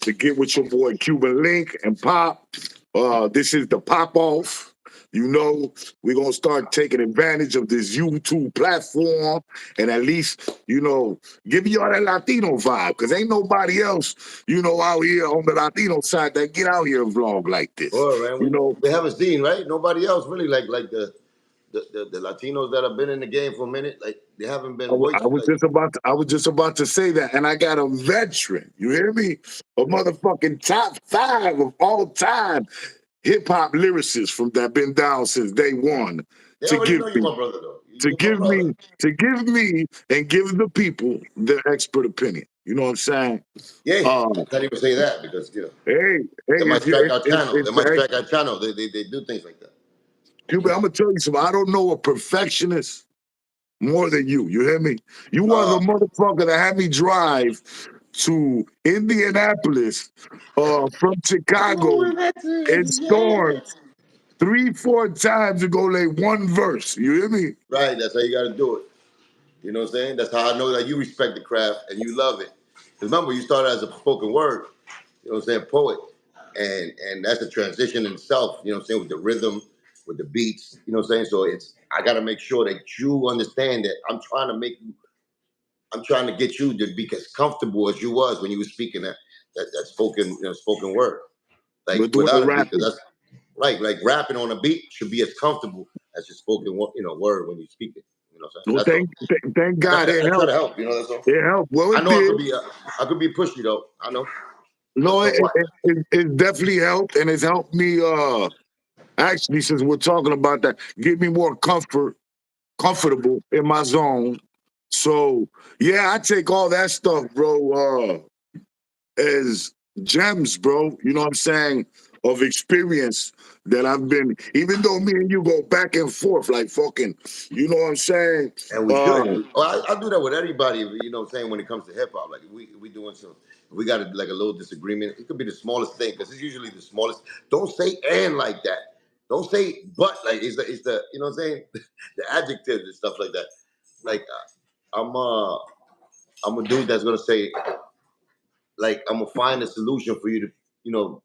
to get with your boy Cuban Link and Pop. This is the Pop Off. You know, we're going to start taking advantage of this YouTube platform and at least, give y'all that Latino vibe because ain't nobody else, out here on the Latino side that get out here and vlog like this. Boy, man, we haven't seen, right? Nobody else really like the Latinos that have been in the game for a minute, like they haven't been I was just about to say that, and I got a veteran. You hear me? A motherfucking top 5 of all time hip hop lyricists from that been down since day one. They already know you, my brother, though. To give me and give the people their expert opinion. You know what I'm saying? Yeah, I can't even say that because they might strike our channel. They might strike our channel. They do things like that. Cuban, I'm gonna tell you something. I don't know a perfectionist more than you. You hear me? You are the motherfucker that had me drive to Indianapolis from Chicago and stormed 3-4 times to go lay one verse. You hear me? Right. That's how you got to do it. You know what I'm saying? That's how I know that you respect the craft and you love it. Because remember, you started as a spoken word, you know what I'm saying, poet. And that's a transition in itself, you know what I'm saying, with the rhythm, with the beats, you know what I'm saying? So I got to make sure that you understand that I'm trying to get you to be as comfortable as you was when you were speaking that spoken word. Like without a beat, because that's right. Like rapping on a beat should be as comfortable as your spoken word when you speak it. You know what I'm saying? Well, thank God it helped. Try to help. You know, that's all. It helped. Well, I know I could be pushy though. I know. No, it definitely helped, and it's helped me. Actually, since we're talking about that, get me more comfortable in my zone. So yeah, I take all that stuff, bro, as gems, bro. You know what I'm saying? Of experience that I've been, even though me and you go back and forth like fucking, you know what I'm saying? And we should. Well, I do that with everybody, you know what I'm saying, when it comes to hip hop. Like we doing some, we got like a little disagreement. It could be the smallest thing, because it's usually the smallest. Don't say and like that. Don't say but, like it's the you know what I'm saying? The adjectives and stuff like that. Like I'm a dude that's gonna say, like, I'm gonna find a solution for you to,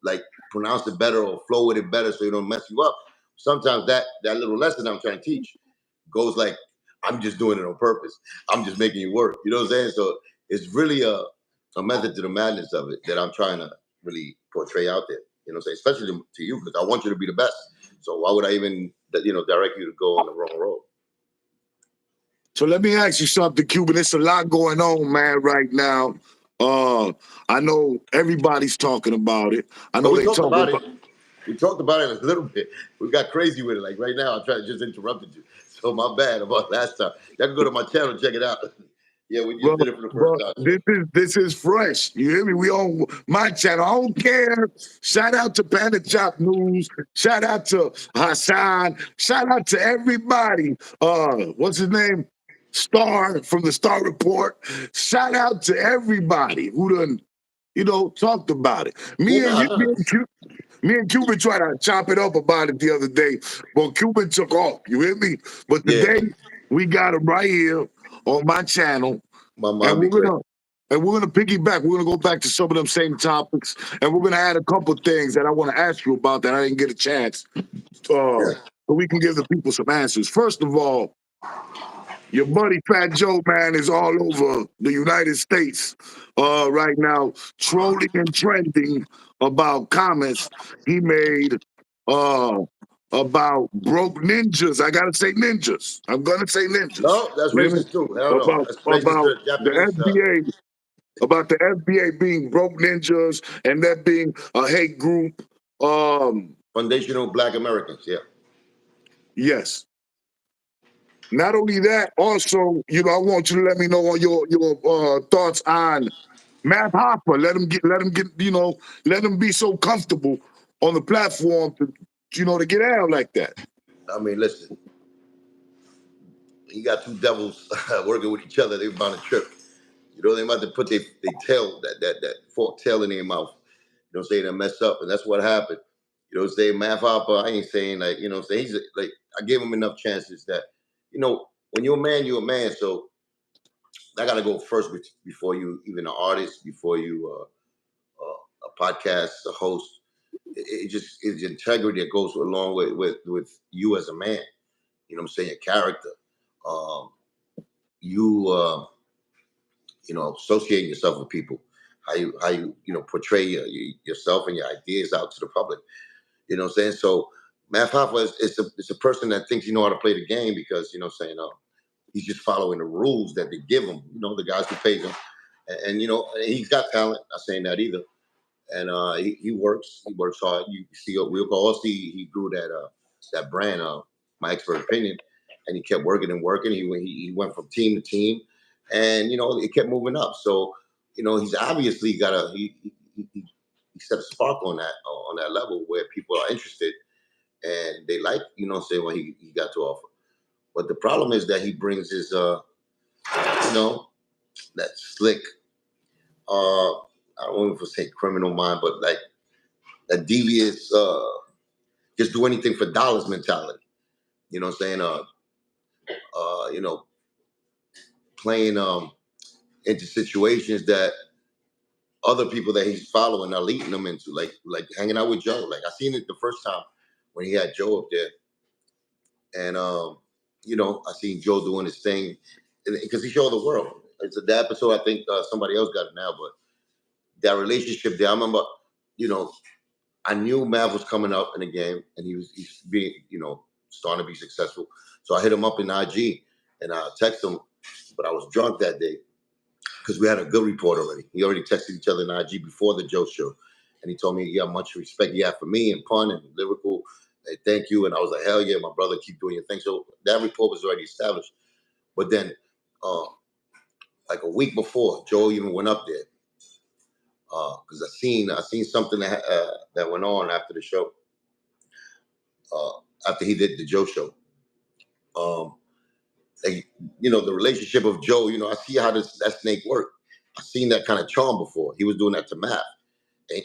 like, pronounce it better or flow with it better so you don't mess you up. Sometimes that little lesson I'm trying to teach goes like, I'm just doing it on purpose. I'm just making you work. You know what I'm saying? So it's really a method to the madness of it that I'm trying to really portray out there. You know what I'm saying? Especially to you, because I want you to be the best. So why would I even, direct you to go on the wrong road? So let me ask you something, Cuban. There's a lot going on, man, right now. I know everybody's talking about it. I know they talked about it. We talked about it a little bit. We got crazy with it. Like right now, I tried to just interrupted you. So my bad about last time. Y'all can go to my channel and check it out. Yeah, we just did it for the first time. This is fresh. You hear me? We on my channel. I don't care. Shout out to Panda Chop News. Shout out to Hassan. Shout out to everybody. What's his name? Star from the Star Report. Shout out to everybody who done, talked about it. Me and Cuban tried to chop it up about it the other day, but Cuban took off. You hear me? But today we got him right here on my channel, and we're gonna piggyback. We're gonna go back to some of them same topics, and we're gonna add a couple things that I want to ask you about that I didn't get a chance, so we can give the people some answers. First of all, your buddy Fat Joe, man, is all over the United States right now, trolling and trending about comments he made about broke ninjas. I gotta say ninjas. I'm gonna say ninjas. No, that's racist too. Hell no. That's racist to Japanese, the FBA. About the FBA being broke ninjas and that being a hate group. Foundational Black Americans, yeah. Yes. Not only that, also, I want you to let me know your thoughts on Math Hopper. Let him get, let him be so comfortable on the platform to get out like that. I mean, listen, you got two devils working with each other. They're about to trip. They about to put their tail, that forked tail in their mouth. You know what I'm saying? And mess up, and that's what happened. You know what I'm saying? Math Hopper, I ain't saying like, you know what I'm saying? He's like, I gave him enough chances that, when you're a man, you're a man. So I got to go first before you even an artist, before you a podcast, a host. It just is integrity that goes along with you as a man. You know what I'm saying? Your character. Um, you associating yourself with people. How you portray yourself and your ideas out to the public. You know what I'm saying? So Math Hoffa is a person that thinks he know how to play the game because, you know what I'm saying, he's just following the rules that they give him, the guys who pays him. And he's got talent. Not saying that either. And he works hard. You see, we'll all see he grew that brand, my expert opinion, and he kept working and working. He went from team to team, and it kept moving up. So he's obviously got he set a spark on that level where people are interested and they like say what he got to offer. But the problem is that he brings his that slick I don't want to say criminal mind, but like that devious just do anything for dollars mentality. You know what I'm saying? Playing into situations that other people that he's following are leading them into, like hanging out with Joe. Like I seen it the first time when he had Joe up there, and I seen Joe doing his thing because he showed the world. It's that episode. I think somebody else got it now, but that relationship there. I remember, I knew Mav was coming up in the game, and he's being, starting to be successful. So I hit him up in IG, and I texted him, but I was drunk that day because we had a good report already. We already texted each other in IG before the Joe show, and he told me how much respect he had for me and pun and lyrical. Hey, thank you, and I was like, hell yeah, my brother, keep doing your thing. So that report was already established. But then, like a week before, Joe even went up there because I seen something that went on after the show. After he did the Joe show. Like, the relationship of Joe, I see how that snake worked. I've seen that kind of charm before. He was doing that to Matt. And,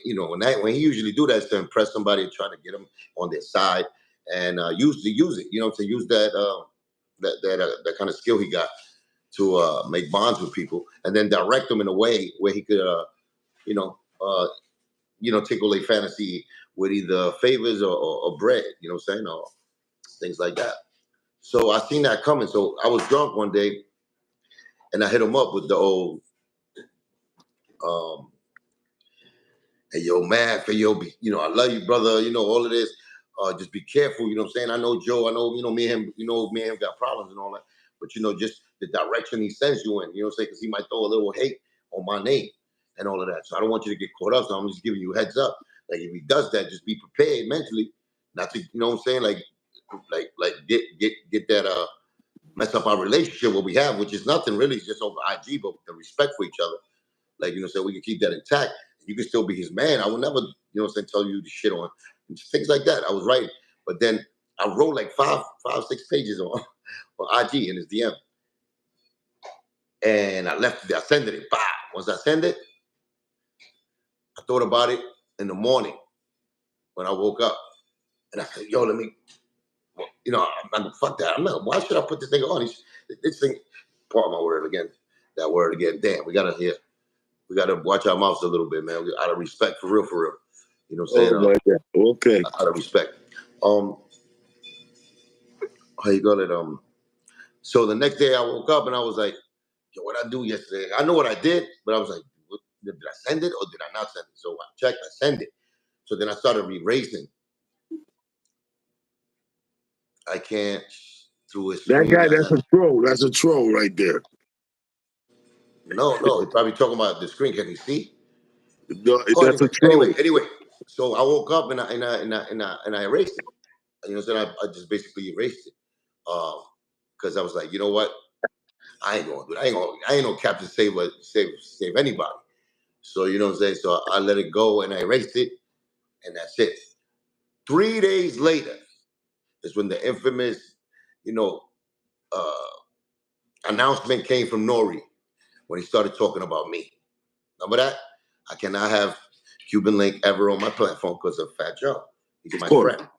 when he usually do that is to impress somebody and try to get them on their side and use it, to use that kind of skill he got to make bonds with people and then direct them in a way where he could, tickle a fantasy with either favors or bread, you know what I'm saying, or things like that. So I seen that coming. So I was drunk one day, and I hit him up with the old, "Hey yo, man, hey yo, I love you, brother. All of this. Just be careful. You know what I'm saying? I know Joe. I know me and him. Me and him got problems and all that. But just the direction he sends you in. You know what I'm saying? Because he might throw a little hate on my name and all of that. So I don't want you to get caught up. So I'm just giving you a heads up. Like if he does that, just be prepared mentally, not to. You know what I'm saying? Like get that mess up our relationship, what we have, which is nothing really, it's just over IG, but the respect for each other. Like, so we can keep that intact. You can still be his man. I will never, tell you to shit on things like that. I was writing. But then I wrote like five, 6 pages on IG in his DM. And I left it, I sent it. Bah! Once I send it, I thought about it in the morning when I woke up. And I said, yo, let me, I'm not, fuck that. Why should I put this thing on? This thing, part my word again, that word again. Damn, we gotta watch our mouths a little bit, man. Out of respect, for real. You know what I'm saying? Oh my God. Okay. Out of respect. How you call it? So the next day I woke up and I was like, yo, what I do yesterday? I know what I did, but I was like, did I send it or did I not send it? So I checked, I sent it. So then I started erasing. I can't through a That screen. guy, that's a troll. That's a troll right there. No, he's probably talking about the screen. Can you see? No, Oh, that's a troll. anyway. So I woke up and I erased it. You know what I'm saying? I just basically erased it. Because I was like, you know what? I ain't gonna do it. I ain't no captain save anybody. So you know what I'm saying? So I let it go and I erased it, and that's it. 3 days later is when the infamous, you know, uh, announcement came from N.O.R.E. when he started talking about me. Remember that? I cannot have Cuban Link ever on my platform because of Fat Joe. He's Of my course. friend.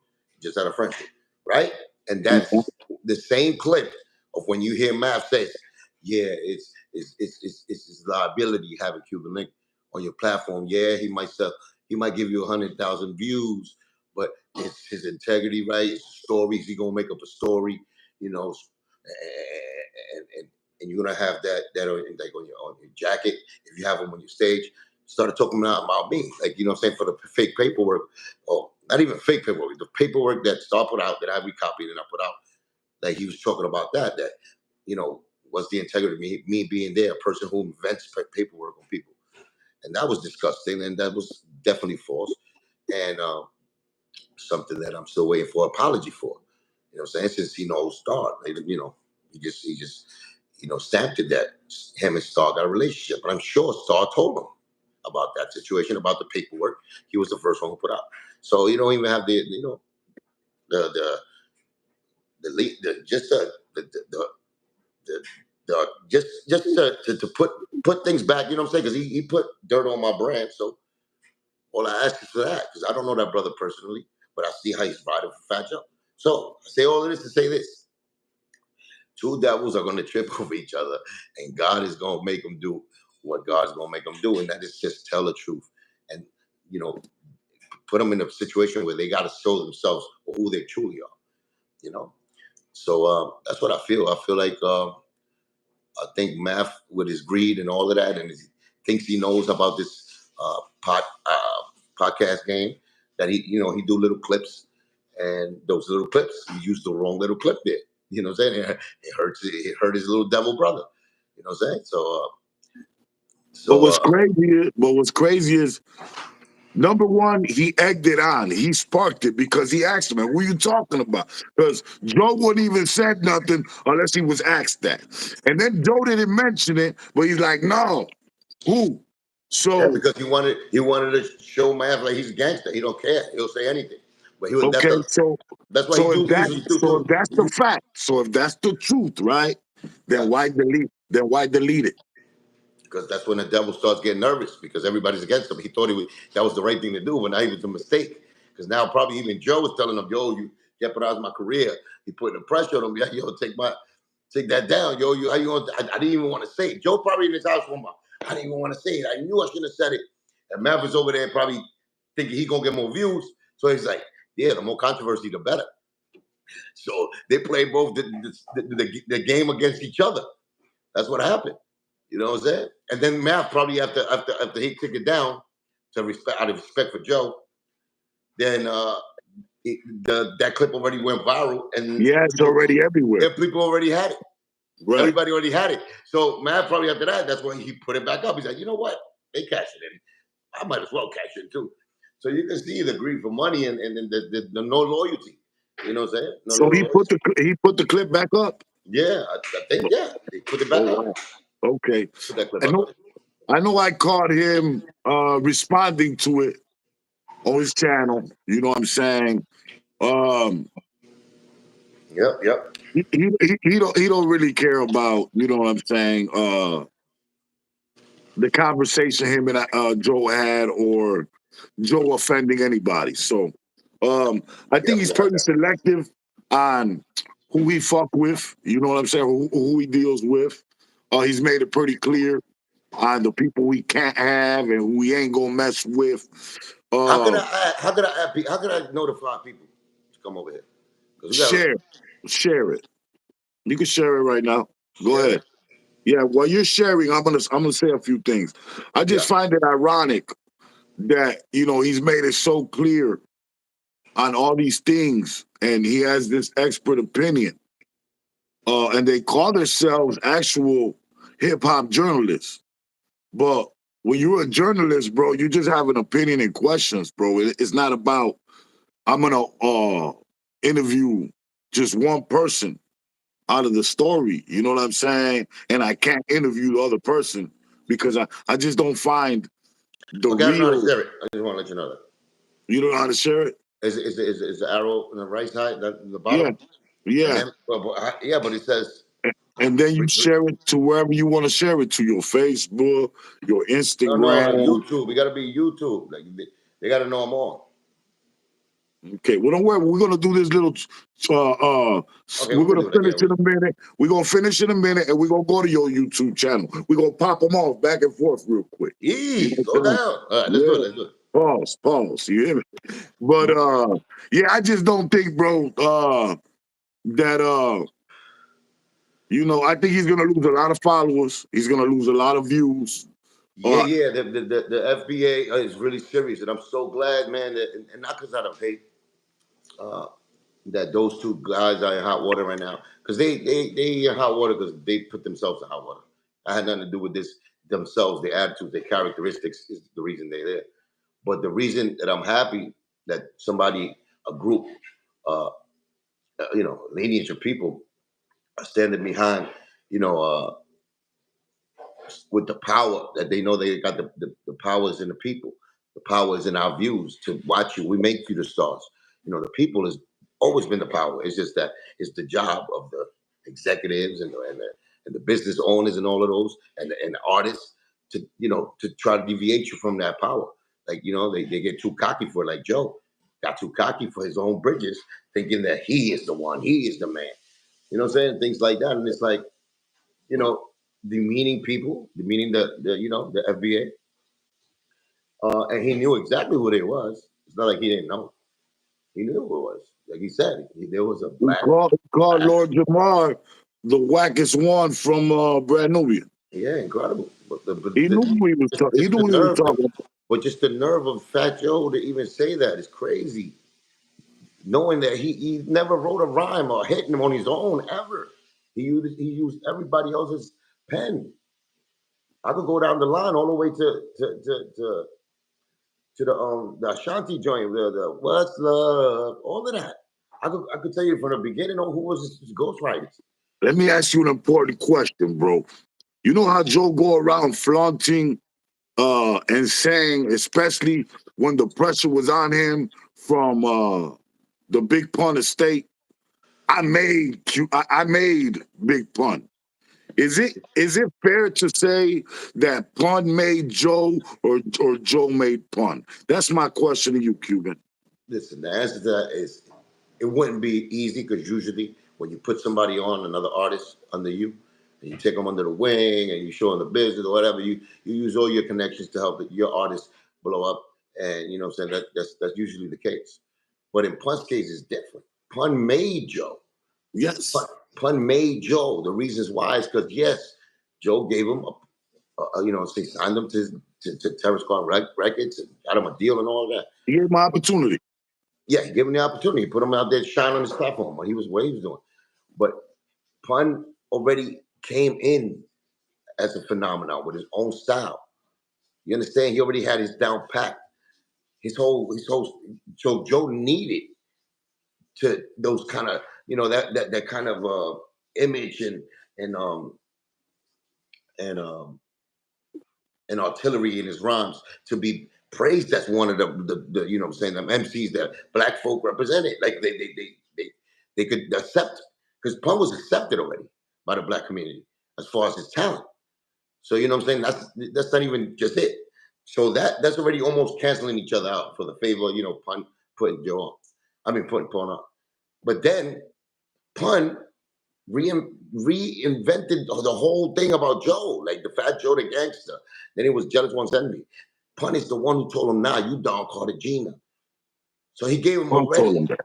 Just out of friendship, right? And Mhm. that's the same clip of when you hear Mav says, "Yeah, it's his liability having Cuban Link on your platform. Yeah, he might sell. He might give you 100,000 views, but it's his integrity, right? It's stories. He gonna make up a story, you know, and you're gonna have that like on your jacket if you have them on your stage. Started talking about me, like you know, what I'm saying, for the fake paperwork, or not even fake paperwork, the paperwork that Star put out that I recopied and I put out. Like he was talking about that you know, was the integrity of me being there, a person who invents paperwork on people, and that was disgusting, and that was definitely false, and something that I'm still waiting for apology for. You know what I'm saying? Since he knows Star, you know, he just you know stamped it that him and Star got a relationship, but I'm sure Star told him about that situation, about the paperwork. He was the first one who put out. So you don't even have the you know the lead the just the just to put things back. You know what I'm saying? Because he put dirt on my brand. So all I ask is for that because I don't know that brother personally, but I see how he's riding for Fat Joe. So I say all of this to say this: two devils are going to trip over each other, and God is going to make them do what God's going to make them do, and that is just tell the truth and you know put them in a situation where they got to show themselves who they truly are. You know, so that's what I feel. I feel like. I think Math, with his greed and all of that, and he thinks he knows about this podcast game, that you know, he do little clips, and those little clips, he used the wrong little clip there. You know what I'm saying? It hurt his little devil brother. You know what I'm saying? But what's crazy is number one, he egged it on. He sparked it because he asked him, "Man, what are you talking about?" Because Joe wouldn't even said nothing unless he was asked that. And then Joe didn't mention it, but he's like, "No, who?" yeah, So because he wanted to show Math like he's a gangster. He don't care. He'll say anything. But he was okay, that's why so if he that usually do so if too. that's the fact, so if that's the truth, right? Then Yeah. why delete? Then why delete it? Because that's when the devil starts getting nervous because everybody's against him. He thought that was the right thing to do, but now he was a mistake. Because now probably even Joe was telling him, "Yo, you jeopardized my career." He putting the pressure on him. Yeah, yo, take that down, yo. How you going? I didn't even want to say it. Joe probably in his house one month. I didn't even want to say it. I knew I shouldn't have said it. And Mav was over there probably thinking he gonna get more views. So he's like, "Yeah, the more controversy, the better." So they play both the game against each other. That's what happened. You know what I'm saying? And then Math probably after he took it down to respect out of respect for Joe, then that clip already went viral and Yeah, it's already everywhere. people already had it. Right. Everybody already had it. So Math probably after that, that's when he put it back up. He's like, you know what? They cashed it in. I might as well cash it too. So you can see the greed for money and the no loyalty. You know what I'm saying? No So loyalty. he put the clip back up. Yeah, I think they put it Oh back up. wow. Okay. Put that clip I back know up. I know I caught him responding to it on his channel. You know what I'm saying? Um Yep. he don't really care about, you know what I'm saying, the conversation him and Joe had or Joe offending anybody. So I think Yep. he's pretty selective on who he fuck with, you know what I'm saying, who he deals with. He's made it pretty clear on the people we can't have and who we ain't gonna mess with. How could Uh, I add, how could I notify people to come over here? Because we got share, share it. You can share it right now. to Go share ahead. it. Yeah, while you're sharing, I'm gonna say a few things. I Yeah. just find it ironic that he's made it so clear on all these things, and he has this expert opinion. And they call themselves actual hip hop journalists. But when you're a journalist, bro, you just have an opinion and questions, bro. It's not about I'm gonna interview just one person out of the story. You know what I'm saying? And I can't interview the other person because I just don't find the Okay, I don't know how to real. share it. I just want to let you know that. You don't know how to share it? Is the arrow on the right side, the Yeah, bottom? And yeah. then, yeah, but it says, And then you share it to wherever you want to share it to, your Facebook, your no, Instagram. YouTube. We got to be YouTube. Like they got to know them all. Okay, well, don't worry. We're gonna do this little. Okay, We're we can gonna do that. Yeah, finish in a minute. We're gonna finish in a minute, and we're gonna go to your YouTube channel. We're gonna pop them off back and forth real quick. You know what slow I'm down. All right, let's do it. saying? Let's do it. Pause, pause. You hear me? But yeah, I just don't think, bro, that I think he's gonna lose a lot of followers. He's gonna lose a lot of views. Yeah, yeah. The FBA is really serious, and I'm so glad, man. That, and not because I don't hate uh, that those two guys are in hot water right now, because they in hot water because they put themselves in hot water. I had nothing to do with this themselves. Their attitudes, their characteristics is the reason they're there. But the reason that I'm happy that somebody, a group, uh, lineage of people are standing behind, you know, with the power that they know they got the powers in the people. The power is in our views to watch you. We make you the stars. The people has always been the power. It's just that it's the job of the executives and the business owners and all of those and the artists to try to deviate you from that power. Like, they get too cocky for it. Like Joe got too cocky for his own bridges, thinking that he is the one, he is the man. You know what I'm saying? Things like that. And it's like, you know, demeaning people, demeaning the FBA, and he knew exactly who they was. It's not like he didn't know. He knew who it was. Like he said, there was a He black, called black. Lord Jamar the wackest one from Brand Nubia. Yeah, incredible. But He knew who he was talking. He just knew the what he was nerve, talking about. but just the nerve of Fat Joe to even say that is crazy. Knowing that he never wrote a rhyme or hit him on his own ever. He used everybody else's pen. I could go down the line all the way to the Ashanti joint, the What's Love, all of that. I could tell you from the beginning who was his ghostwriters. Let me ask you an important question, bro. You know how Joe go around flaunting and saying, especially when the pressure was on him from the Big Pun estate, I made Big Pun. Is it fair to say that Pun made Joe or Joe made Pun? That's my question to you, Cuban. Listen, the answer to that is it wouldn't be easy because usually when you put somebody on another artist under you and you take them under the wing and you show them the business or whatever, you use all your connections to help your artist blow up. And you know what I'm saying? That's usually the case. But in Pun's case, it's different. Pun made Joe. Pun, Yes. Pun made Joe. The reasons why is because yes, Joe gave him say signed him to Terrace Carr Records and got him a deal and all that. He gave my opportunity. Yeah, he gave him the opportunity, put him out there to shine on his platform. What he was doing. But Pun already came in as a phenomenon with his own style. You understand? He already had his down pat. His whole. So Joe needed to those kind of that kind of image and um and um and artillery in his rhymes to be praised as one of the you know what I'm saying, them MCs that black folk represented. Like they could accept, because Pun was accepted already by the black community as far as his talent. So you know what I'm saying? That's not even just it. So that's already almost canceling each other out for the favor, Pun putting Joe on. I mean putting Pun on. But then Pun reinvented the whole thing about Joe, like the Fat Joe the gangster. Then it was Jealous One's Envy. Pun is the one who told him, "Nah, you Don Cartagena." So he gave him Pun told already. him that.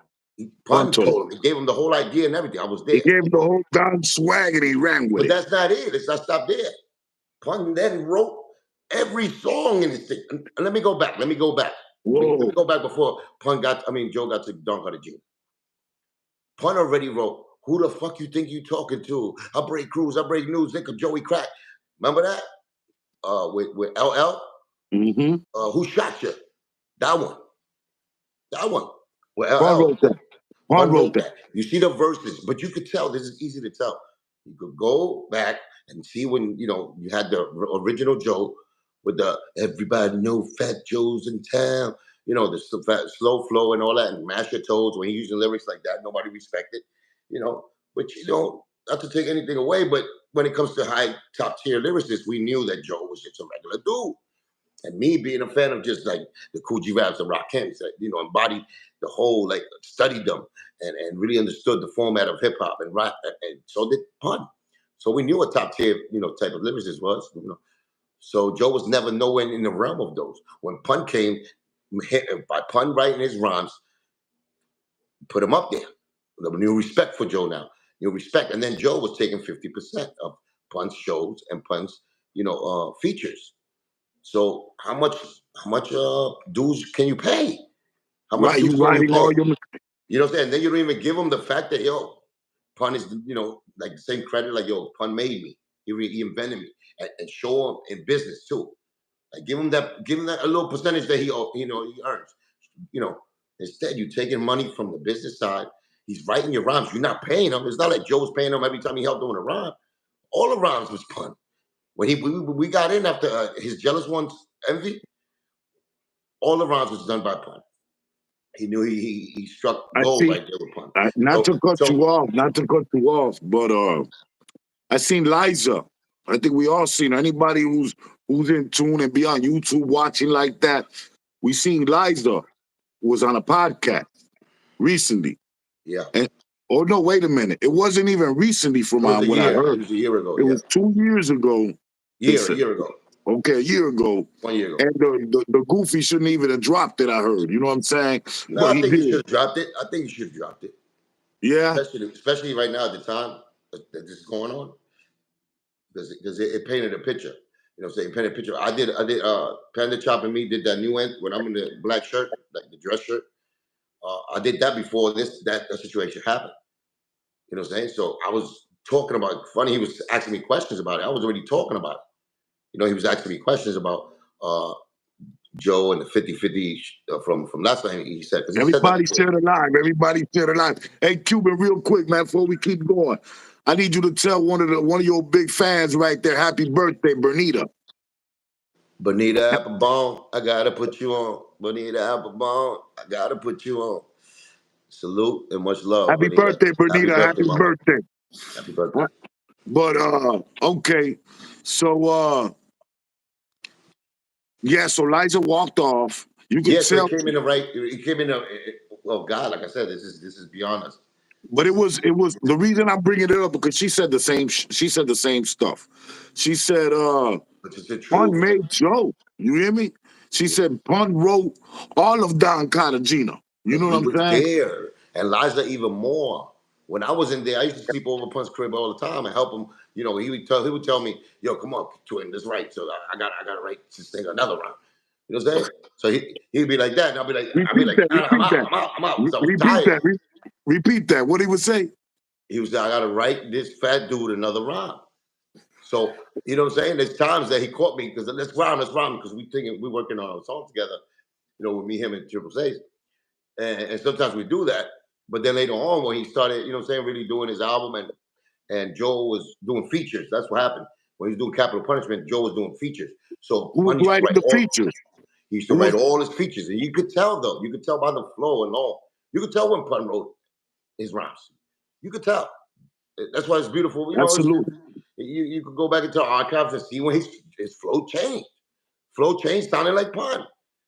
Pun Pun told him. told him. He gave him the whole idea and everything. I was He there. gave him the whole Don swag and he ran with But it. that's not it. Let's not stop there. Pun then wrote every song in his thing. And let me go back. Let me go back. Let me Whoa. go back before Joe got to Don Cartagena. Pun already wrote, "Who the fuck you think you talking to? I break crews, I break news, think of Joey Crack." Remember that? With LL? Mm-hmm. Who shot you? That one. That one. With Pun LL. wrote that. Pun Pun wrote wrote that. that. You see the verses, but you could tell, this is easy to tell. You could go back and see when, you had the original Joe with the "everybody know Fat Joe's in town," the slow flow and all that, and mash your toes when he using lyrics like that. Nobody respected, you know. But, not to take anything away, but when it comes to high top tier lyricists, we knew that Joe was just a regular dude. And me being a fan of just like the Coogee Raps and Rakim, embodied the whole, like studied them and really understood the format of hip hop and rap, and so did Pun. So we knew what top tier, type of lyricist was. So Joe was never nowhere in the realm of those. When Pun came, by Pun writing his rhymes, put him up there. The new respect for Joe now. New respect. And then Joe was taking 50% of Pun's shows and Pun's, features. So how much dues can you pay? How much Right, you dues can you writing pay? all your You know what I'm saying? Then you don't even give him the fact that Pun is like the same credit like Pun made me. He invented me and show him in business too. Like give him that a little percentage that he earns. You know, instead you taking money from the business side. He's writing your rhymes. You're not paying him. It's not like Joe's paying him every time he helped doing a rhyme. All the rhymes was Pun. When we got in after his jealous ones envy, all the rhymes was done by Pun. He knew he struck I gold see. right there with Pun. Not So to cut you so off, but I seen Liza. I think we all seen her. Anybody who's in tune and be on YouTube watching like that. We seen Liza was on a podcast recently. yeah, And oh no, wait a minute. It wasn't even recently from it was a what I year. It heard. was a year ago. It Yeah, was 2 years ago. They a said, year ago, okay, a year ago. 1 year ago. And the goofy shouldn't even have dropped it, I heard. You know what I'm saying? No, But I he think he should did. have dropped it. I think he should have dropped it, Yeah. especially right now at the time that this is going on, because it painted a picture. You know, what I'm saying, painted a picture. I did Panda Chop and me did that new end when I'm in the black shirt, like the dress shirt. I did that before that situation happened. You know what I'm saying? So I was talking about. Funny, he was asking me questions about it. I was already talking about it. He was asking me questions about uh, Joe and the 50-50 from last time he said, because he said that Everybody before. share the live. Everybody share the live. Hey, Cuban, real quick, man, before we keep going, I need you to tell one of your big fans right there, happy birthday, Bernita. Bonita Applebone, I gotta put you on. Bonita Applebone, I gotta put you on. Salute and much love, Happy Bonita. birthday, Happy Bernita. birthday, Happy mama. birthday. Happy birthday. But okay. So yeah, so Liza walked off. You could Yeah, so he tell, came in the right. He came in. Well, God, like I said, this is beyond us. but it was the reason I'm bringing it up because she said the same she said the same stuff. She said But it's the Pun truth. made Joe. You hear me? She said Pun wrote all of Don Cartagena. You know And what he I'm was saying? there, and Liza even more. When I was in there, I used to sleep over Pun's crib all the time and help him. He would tell me, "Yo, come on, twin, this right." So I gotta write this thing another round. You know what I'm saying? So he'd be like that, and I'd be Repeat like, that. nah, I'm Repeat out, that. I'm out, I'm out, because I was Repeat tired. that. Repeat that. What he would say? He was like, I gotta write this fat dude another round. So you know what I'm saying? There's times that he caught me because let's rhyme, because we working on a song together. With me, him, and Triple Sage. And sometimes we do that. But then later on, when he started, really doing his album, and Joe was doing features. That's what happened. When he was doing Capital Punishment, Joe was doing features. So Who was Pun used to writing write the all features? he used to Who write was all his features. And you could tell though, you could tell by the flow and all. You could tell when Pun wrote his rhymes. You could tell. That's why it's beautiful. absolutely? You could go back into archives and see when his flow changed. Flow changed, sounded like Pun.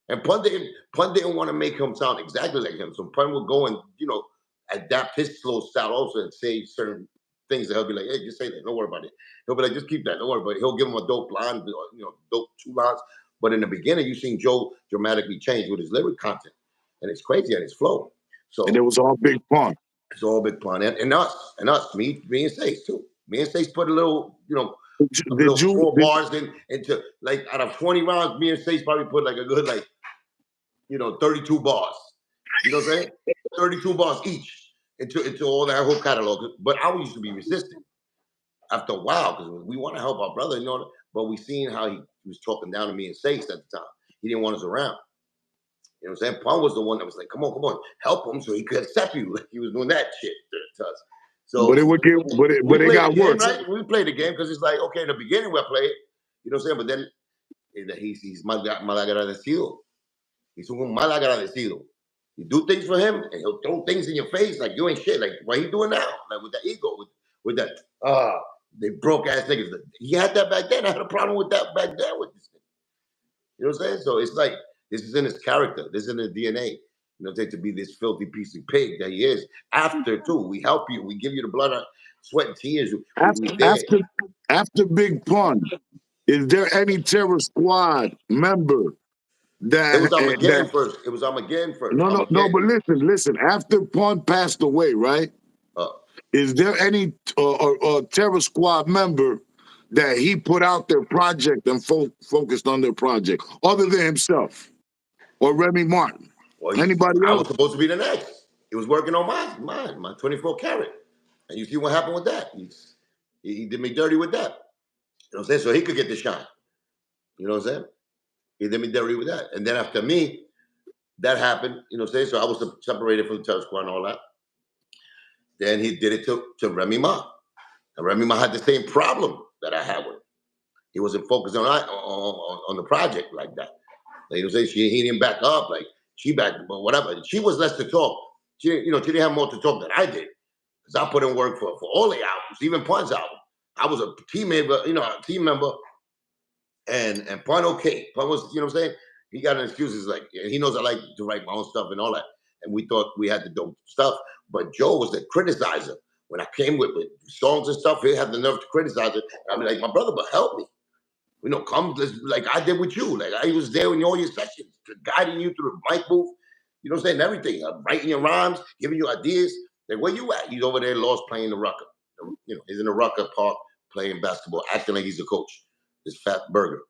And Pun didn't want to make him sound exactly like him. So Pun would go and, adapt his slow style also and say certain things that he'll be like, hey, just say that. Don't worry about it. He'll be like, just keep that. Don't worry about it. He'll give him a dope line, dope 2 lines. But in the beginning, you've seen Joe dramatically change with his lyric content. And it's crazy at his flow. And it So was all Big Pun. it's all Big Pun. And us, me and Stace too. Me and Stace put a little, a Did little you? 4 bars into, like, out of 20 rounds, me and Stace probably put like a good, like, 32 bars. You know what I'm saying? 32 bars each into all that whole catalog. But I used to be resistant after a while because we want to help our brother, but we seen how he was talking down to me and Stace at the time. He didn't want us around. You know what I'm saying? Paul was the one that was like, come on, help him so he could accept you. Like he was doing that shit to us. But it So would get. we But it played the got game, worse. right? We played the game because it's like, okay, in the beginning we'll play it. You know what I'm saying? But then he's mal agradecido. He's un mal agradecido. You do things for him, and he'll throw things in your face like you ain't shit. Like what he doing now? Like with that ego, with that they broke ass niggas. He had that back then. I had a problem with that back then with this thing. You know what I'm saying? So it's like this is in his character. This is in his DNA. To be this filthy piece of pig that he is. After too, we help you. We give you the blood, sweat, and tears. We After there. after Big Pun, is there any Terror Squad member It was that Armageddon first. It was Armageddon first. no, but Armageddon. listen. After Pun passed away, right? Uh, Is there any Terror Squad member that he put out their project and focused on their project, other than himself or Remy Martin? well, Anybody I was else? supposed to be the next. He was working on my 24 karat. And you see what happened with that. He did me dirty with that. You know what I'm saying? So he could get the shine. You know what I'm saying? He did me dirty with that. And then after me, that happened. You know what I'm saying? So I was separated from the Terror Squad and all that. Then he did it to Remy Ma. And Remy Ma had the same problem that I had with him. He wasn't focused on the project like that. Like, you know what I'm saying? He didn't back up. Like, she backed up, whatever. She was less to talk. She didn't have more to talk than I did. Because I put in work for all the albums, even Pun's album. I was a team member, and Pun okay. Pun was, you know what I'm saying? He got an excuse. He's like, and he knows I like to write my own stuff and all that. And we thought we had the dope stuff. But Joe was the criticizer. When I came with songs and stuff, he had the nerve to criticize it. And I'd be like, my brother, but help me. You know, come like I did with you. Like I was there in all your sessions, guiding you through the mic booth. You know what I'm saying? Everything. Writing your rhymes, giving you ideas. Like, where you at? He's over there lost playing the Rucker. You know, he's in the Rucker Park playing basketball, acting like he's the coach. This fat burger.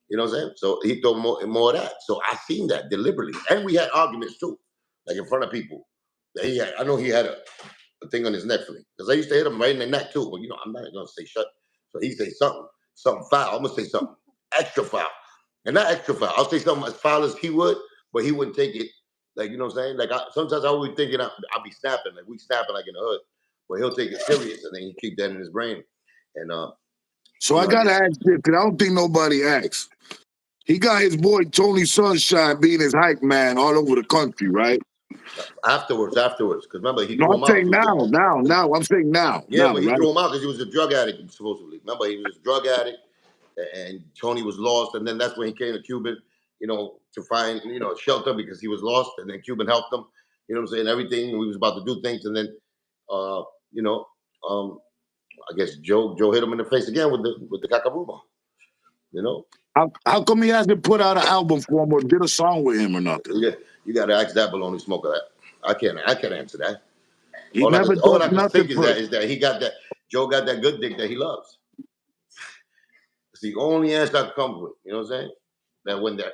You know what I'm saying? So he thought more of that. So I seen that deliberately. And we had arguments too, like in front of people. That I know he had a thing on his neck for me. Because I used to hit him right in the neck too. But, you know, I'm not going to say shut. So he say something foul. I'm going to say something extra foul. And not extra foul. I'll say something as foul as he would, but he wouldn't take it. Like, you know what I'm saying? Like, sometimes I would be thinking I'll be snapping. Like, we snapping like in the hood. But he'll take it serious. And then he keep that in his brain. And, So I got to ask this, because I don't think nobody asks. He got his boy Tony Sunshine being his hype man all over the country, right? Afterwards. Because remember, he No, threw I'm him out. saying now. I'm saying now. Yeah, now, but he right? threw him out because he was a drug addict, supposedly. Remember, he was a drug addict, and Tony was lost. And then that's when he came to Cuban, you know, to find, you know, shelter because he was lost. And then Cuban helped him, you know what I'm saying, everything. We was about to do things. And then, you know, I guess Joe hit him in the face again with the Kakaruba, you know. How come he hasn't put out an album for him or did a song with him or nothing? You got to ask that baloney smoker that. I can't answer that. He never All does I can nothing think for is that he got that, Joe got that good dick that he loves. It's the only answer I can come with. You know what I'm saying? That when that,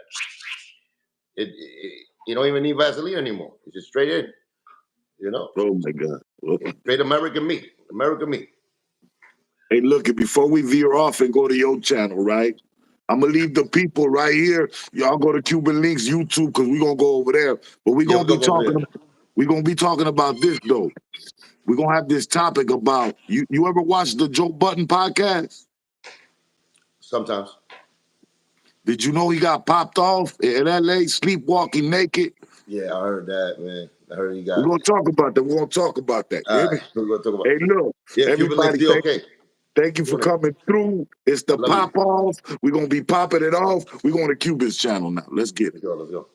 you don't even need Vaseline anymore. It's just straight in. You know? Oh my God. Straight American meat. American meat. Hey, look, before we veer off and go to your channel, right? I'm gonna leave the people right here. Y'all go to Cuban Links YouTube because we're gonna go over there. But we're gonna be talking about this though. We're gonna have this topic about you ever watch the Joe Budden podcast? Sometimes. Did you know he got popped off in LA sleepwalking naked? Yeah, I heard that, man. I heard he got. We're gonna talk about that. We're gonna talk about that. You hear me? We're gonna talk about. Hey, look, Yeah, Cuban links everybody, still okay. thank you for coming through. It's the Love you. pop off. We're gonna be popping it off. We're going to Cuban's channel now. Let's get it. Let's go.